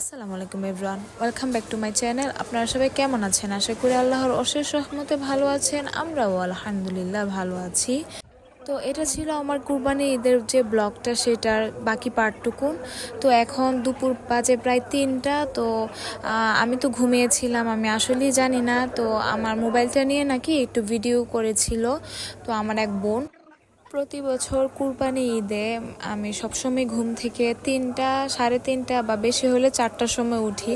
আসসালামু আলাইকুম everyone, welcome back to my channel. আপনারা সবাই কেমন আছেন? আশা করি আল্লাহর অশেষ রহমতে ভালো আছেন। আমরাও আলহামদুলিল্লাহ ভালো আছি। তো এটা ছিল আমার কুরবানি ঈদের যে ব্লগটা, সেটার বাকি পার্টটুকুন। তো এখন দুপুর বাজে প্রায় 3টা। তো আমি তো ঘুমিয়েছিলাম, আমি আসলেই জানি না। তো আমার মোবাইলটা নিয়ে নাকি একটু ভিডিও করেছিল তো আমার এক বোন। প্রতি বছর কুরবানি ঈদে আমি সবসময় ঘুম থেকে 3টা, 3:30 বা বেশি হলে 4টার সময় উঠি।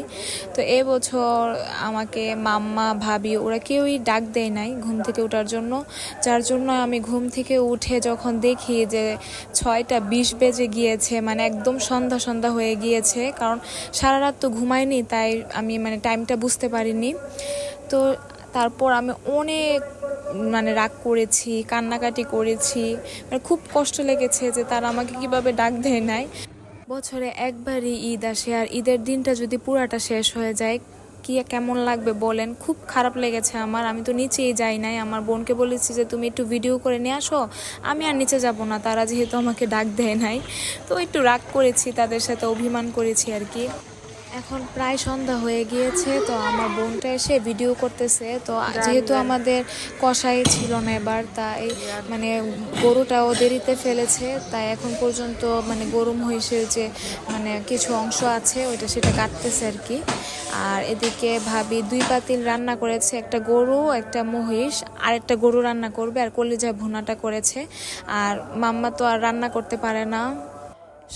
তো এবছর আমাকে মাম্মা, ভাবি ওরা কেউই ডাক দেয় নাই ঘুম থেকে ওঠার জন্য। যার জন্য আমি ঘুম থেকে উঠে যখন দেখি যে 6টা 20 বেজে গিয়েছে, মানে একদম সন্ধ্যা সন্ধ্যা হয়ে গিয়েছে, কারণ সারা রাত তো ঘুমাইনি, তাই আমি টাইমটা বুঝতে পারিনি। তো তারপর আমি অনেক রাগ করেছি, কান্নাকাটি করেছি, খুব কষ্ট লেগেছে যে তারা আমাকে কিভাবে ডাক দেয় নাই। বছরে একবারই ঈদ আসে, আর ঈদের দিনটা যদি পুরাটা শেষ হয়ে যায় কি কেমন লাগবে বলেন। খুব খারাপ লেগেছে আমার। আমি তো নিচেই যাই নাই, আমার বোনকে বলেছি যে তুমি একটু ভিডিও করে নিয়ে আসো, আমি আর নিচে যাব না, তারা যেহেতু আমাকে ডাক দেয় নাই। তো একটু রাগ করেছি, তাদের সাথে অভিমান করেছি আর কি। এখন প্রায় সন্ধ্যা হয়ে গিয়েছে, তো আমার বোনটা এসে ভিডিও করতেছে। তো যেহেতু আমাদের কষাই ছিল না এবার, তাই গরুটাও দেরিতে ফেলেছে, তাই এখন পর্যন্ত গরু মহিষের যে কিছু অংশ আছে ওইটা সেটা কাটতেছে আর কি। আর এদিকে ভাবি 2 পাতিল রান্না করেছে, একটা গরু, একটা মহিষ, আর একটা গরু রান্না করবে, আর কলিজা ভুনাটা করেছে। আর মাম্মা তো আর রান্না করতে পারে না।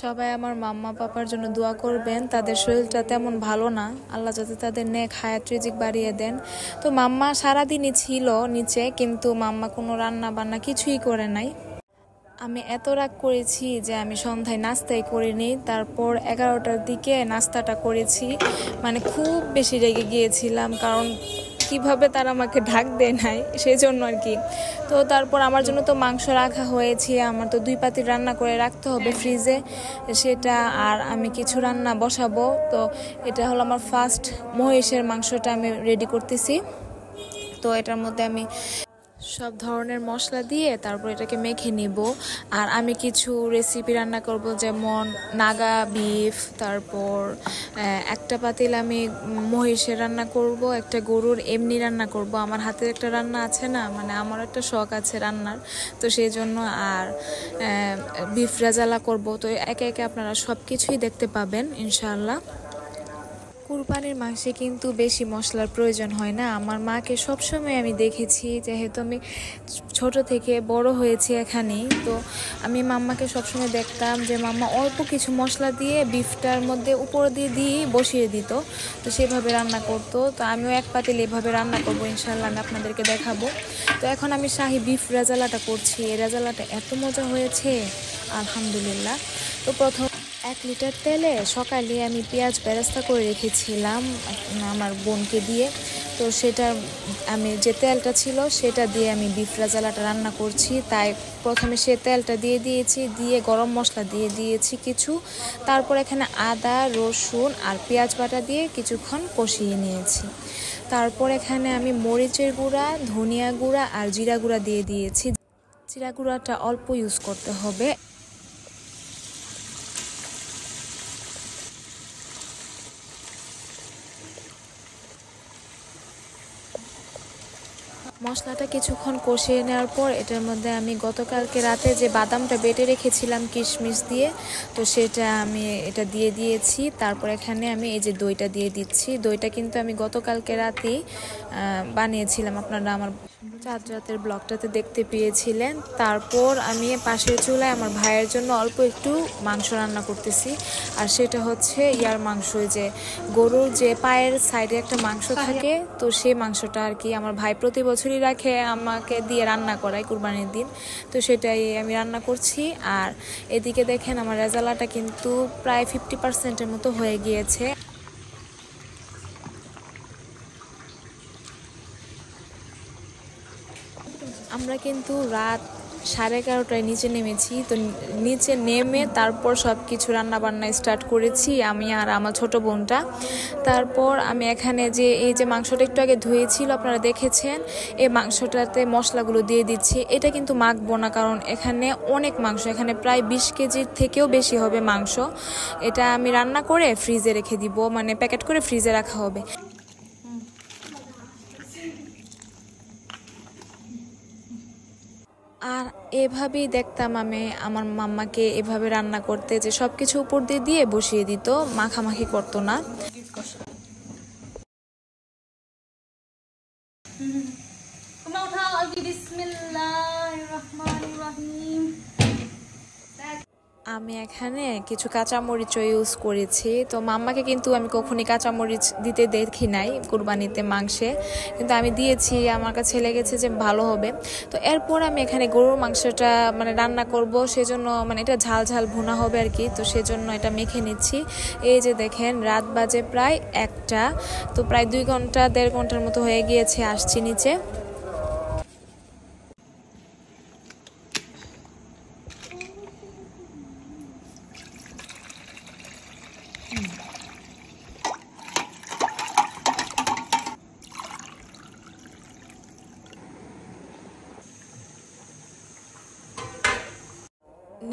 সবাই আমার মাম্মা পাপার জন্য দোয়া করবেন, তাদের শরীরটা তেমন ভালো না, আল্লাহ যাতে তাদের নেক হায়াত রিজিক বাড়িয়ে দেন। তো মাম্মা সারাদিনই ছিল নিচে, কিন্তু মাম্মা কোনো রান্না বান্না কিছুই করে নাই। আমি এত রাগ করেছি যে আমি সন্ধ্যায় নাস্তাই করিনি, তারপর 11টার দিকে নাস্তাটা করেছি। খুব বেশি রেগে গিয়েছিলাম, কারণ কিভাবে তারা আমাকে ঢাক দেয় নাই সেই জন্য আর কি। তো তারপর আমার জন্য তো মাংস রাখা হয়েছে, আমার তো 2 পাতিল রান্না করে রাখতে হবে ফ্রিজে সেটা, আর আমি কিছু রান্না বসাবো। তো এটা হলো আমার ফার্স্ট মহিষের মাংসটা আমি রেডি করতেছি। তো এটার মধ্যে আমি সব ধরনের মশলা দিয়ে তারপর এটাকে মেখে নেব। আর আমি কিছু রেসিপি রান্না করব, যেমন নাগা বিফ, তারপর একটা পাতিল আমি মহিষের রান্না করব, একটা গরুর এমনি রান্না করব। আমার হাতের একটা রান্না আছে না, আমার একটা শখ আছে রান্নার, তো সেই জন্য। আর বিফ রেজালা করব। তো একে একে আপনারা সব কিছুই দেখতে পাবেন ইনশাআল্লাহ। কুরবানির মাংসে কিন্তু বেশি মশলার প্রয়োজন হয় না। আমার মাকে সবসময় আমি দেখেছি, যেহেতু আমি ছোট থেকে বড় হয়েছি এখানেই, তো আমি মাম্মাকে সবসময় দেখতাম যে মাম্মা অল্প কিছু মশলা দিয়ে বিফটার মধ্যে উপর দিয়ে বসিয়ে দিত, তো সেভাবে রান্না করতো। তো আমিও এক পাতিল এভাবে রান্না করবো ইনশাল্লাহ, আমি আপনাদেরকে দেখাবো। তো এখন আমি শাহি বিফ রেজালাটা করছি। এই রেজালাটা এত মজা হয়েছে আলহামদুলিল্লাহ। তো প্রথম 1 লিটার তেলে সকালে আমি পেঁয়াজ বেরেস্তা করে রেখেছিলাম আমার বোনকে দিয়ে। তো সেটা আমি যে তেলটা ছিল সেটা দিয়ে আমি বিফ রেজালাটা রান্না করছি। তাই প্রথমে সে তেলটা দিয়ে দিয়েছি, দিয়ে গরম মশলা দিয়ে দিয়েছি কিছু, তারপর এখানে আদা, রসুন আর পেঁয়াজ বাটা দিয়ে কিছুক্ষণ কষিয়ে নিয়েছি। তারপর এখানে আমি মরিচের গুঁড়া, ধনিয়া গুঁড়া আর জিরা গুঁড়া দিয়ে দিয়েছি। জিরা গুঁড়াটা অল্প ইউজ করতে হবে। মশলাটা কিছুক্ষণ কষিয়ে নেওয়ার পর এটার মধ্যে আমি গতকালকে রাতে যে বাদামটা বেটে রেখেছিলাম কিশমিশ দিয়ে, তো সেটা আমি এটা দিয়ে দিয়েছি। তারপর এখানে আমি এই যে দইটা দিয়ে দিচ্ছি। দইটা কিন্তু আমি গতকালকে রাতেই বানিয়েছিলাম, আপনারা আমার চাঁদ রাতের ব্লগটাতে দেখতে পেয়েছিলেন। তারপর আমি পাশের চুলায় আমার ভাইয়ের জন্য অল্প একটু মাংস রান্না করতেছি। আর সেটা হচ্ছে ইয়ার মাংস, যে গরুর যে পায়ের সাইডে একটা মাংস থাকে, তো সেই মাংসটা আর কি আমার ভাই প্রতি বছরই রাখে, আমাকে দিয়ে রান্না করায় কুরবানির দিন। তো সেটাই আমি রান্না করছি। আর এদিকে দেখেন আমার রেজালাটা কিন্তু প্রায় 50%-এর মতো হয়ে গিয়েছে। আমরা কিন্তু রাত 11:30টায় নিচে নেমেছি। তো নিচে নেমে তারপর সব কিছু রান্নাবান্না স্টার্ট করেছি আমি আর আমার ছোট বোনটা। তারপর আমি এখানে যে এই যে মাংসটা একটু আগে ধুয়েছিল আপনারা দেখেছেন, এই মাংসটাতে মশলাগুলো দিয়ে দিচ্ছি। এটা কিন্তু মাখবো না, কারণ এখানে অনেক মাংস, এখানে প্রায় 20 কেজির থেকেও বেশি হবে মাংস। এটা আমি রান্না করে ফ্রিজে রেখে দিব, মানে প্যাকেট করে ফ্রিজে রাখা হবে। আর এভাবেই দেখতাম আমি আমার মাম্মাকে এভাবে রান্না করতে, যে সব কিছু উপর দিয়ে দিয়ে বসিয়ে দিত, মাখামাখি করতো না। আমি এখানে কিছু কাঁচামরিচও ইউজ করেছি। তো মাম্মাকে কিন্তু আমি কখনই কাঁচামরিচ দিতে দেখি নাই কুরবানিতে মাংসে, কিন্তু আমি দিয়েছি, আমার কাছে লেগেছে যে ভালো হবে। তো এরপর আমি এখানে গরুর মাংসটা মানে রান্না করব, সেজন্য মানে এটা ঝাল ঝাল ভুনা হবে আর কি, তো সেজন্য এটা মেখে নিচ্ছি। এই যে দেখেন রাত বাজে প্রায় 1টা, তো প্রায় 2 ঘন্টা 1.5 ঘন্টার মতো হয়ে গিয়েছে আসছি নিচে।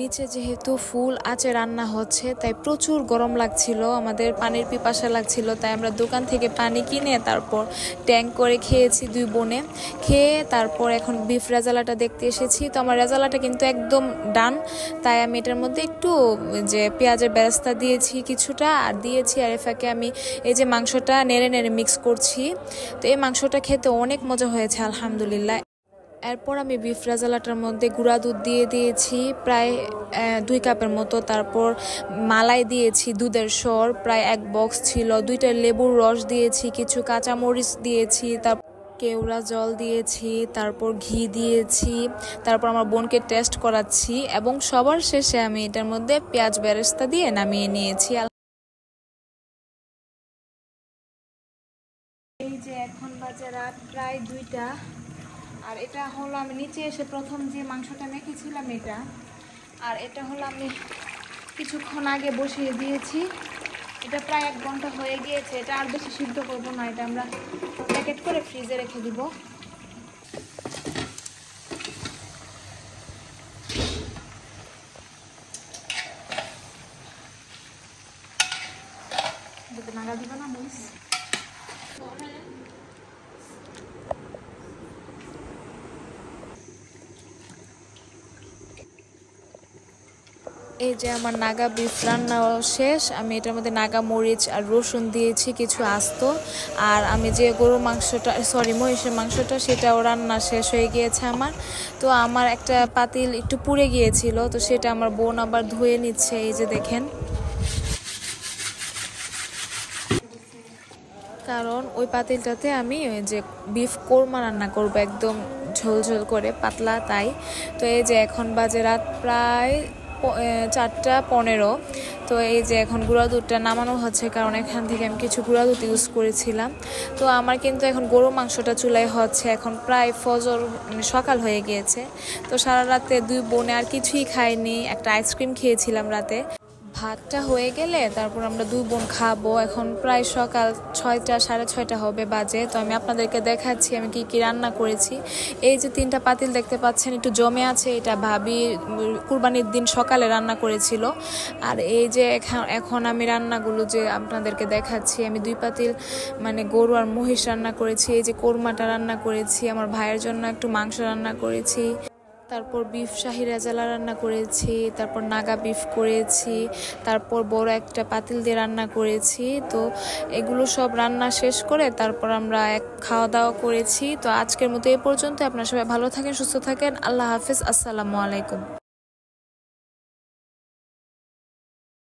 নিচে যেহেতু ফুল আঁচে রান্না হচ্ছে, তাই প্রচুর গরম লাগছিল, আমাদের পানির পিপাসা লাগছিল, তাই আমরা দোকান থেকে পানি কিনে তারপর ট্যাঙ্ক করে খেয়েছি 2 বোনে। খেয়ে তারপর এখন বিফ রেজালাটা দেখতে এসেছি। তো আমার রেজালাটা কিন্তু একদম ডান, তাই আমি এটার মধ্যে একটু যে পেঁয়াজের বেরেস্তা দিয়েছি কিছুটা, আর দিয়েছি আর এফাকে আমি এই যে মাংসটা নেড়ে নেড়ে মিক্স করছি। তো এই মাংসটা খেতে অনেক মজা হয়েছে আলহামদুলিল্লাহ। এরপর আমি বিফ রেজালাটার মধ্যে গুঁড়া দুধ দিয়ে দিয়েছি প্রায় 2 কাপের মতো। তারপর মালাই দিয়েছি, দুধের সর প্রায় 1 বক্স ছিল, 2টা লেবুর রস দিয়েছি, কিছু কাঁচামরিচ দিয়েছি, তারপর কেওড়া জল দিয়েছি, তারপর ঘি দিয়েছি। তারপর আমার বোনকে টেস্ট করাচ্ছি এবং সবার শেষে আমি এটার মধ্যে পেঁয়াজ বেরেস্তা দিয়ে নামিয়ে নিয়েছি। এই যে এখন বাজে রাত প্রায় 2টা, আর এটা হলো আমি নিচে এসে প্রথম যে মাংসটা মেখেছিলাম এটা, আর এটা হলো আমি কিছুক্ষণ আগে বসিয়ে দিয়েছি। এটা প্রায় 1 ঘন্টা হয়ে গিয়েছে, এটা আর বেশি সিদ্ধ করবো না, এটা আমরা প্যাকেট করে ফ্রিজে রেখে দিব। নাগা দিবা না বলিস। এই যে আমার নাগা বিফ রান্না শেষ। আমি এটার মধ্যে নাগা মরিচ আর রসুন দিয়েছি কিছু আস্ত, আর আমি যে গরুর মাংসটা মহিষের মাংসটা সেটাও রান্না শেষ হয়ে গিয়েছে আমার। তো আমার একটা পাতিল একটু পুড়ে গিয়েছিল, তো সেটা আমার বোন আবার ধুয়ে নিচ্ছে। এই যে দেখেন, কারণ ওই পাতিলটাতে আমি ওই যে বিফ কোরমা রান্না করবো একদম ঝোল ঝোল করে পাতলা, তাই। তো এই যে এখন বাজে রাত প্রায় 4টা 15। তো এই যে এখন গুঁড়া দুধটা নামানো হচ্ছে, কারণ এখান থেকে আমি কিছু গুঁড়া দুধ ইউজ করেছিলাম। তো আমার কিন্তু এখন গরু মাংসটা চুলায় হচ্ছে, এখন প্রায় ফজর মানে সকাল হয়ে গিয়েছে। তো সারা রাতে 2 বোনে আর কিছুই খাইনি, একটা আইসক্রিম খেয়েছিলাম রাতে। ভাতটা হয়ে গেলে তারপর আমরা 2 বোন খাবো। এখন প্রায় সকাল 6টা 6:30 হবে বাজে। তো আমি আপনাদেরকে দেখাচ্ছি আমি কি কি রান্না করেছি। এই যে 3টা পাতিল দেখতে পাচ্ছেন একটু জমে আছে, এটা ভাবি কুরবানির দিন সকালে রান্না করেছিল। আর এই যে এখন আমি রান্নাগুলো যে আপনাদেরকে দেখাচ্ছি, আমি 2 পাতিল মানে গরু আর মহিষ রান্না করেছি। এই যে কোরমাটা রান্না করেছি, আমার ভাইয়ের জন্য একটু মাংস রান্না করেছি, তারপর বিফ শাহি রেজালা রান্না করেছি, তারপর নাগা বিফ করেছি, তারপর বড় একটা পাতিল দিয়ে রান্না করেছি। তো এগুলো সব রান্না শেষ করে তারপর আমরা খাওয়া দাওয়া করেছি। তো আজকের মতো এই পর্যন্ত। আপনারা সবাই ভালো থাকেন, সুস্থ থাকেন। আল্লাহ হাফেজ, আসসালামু আলাইকুম।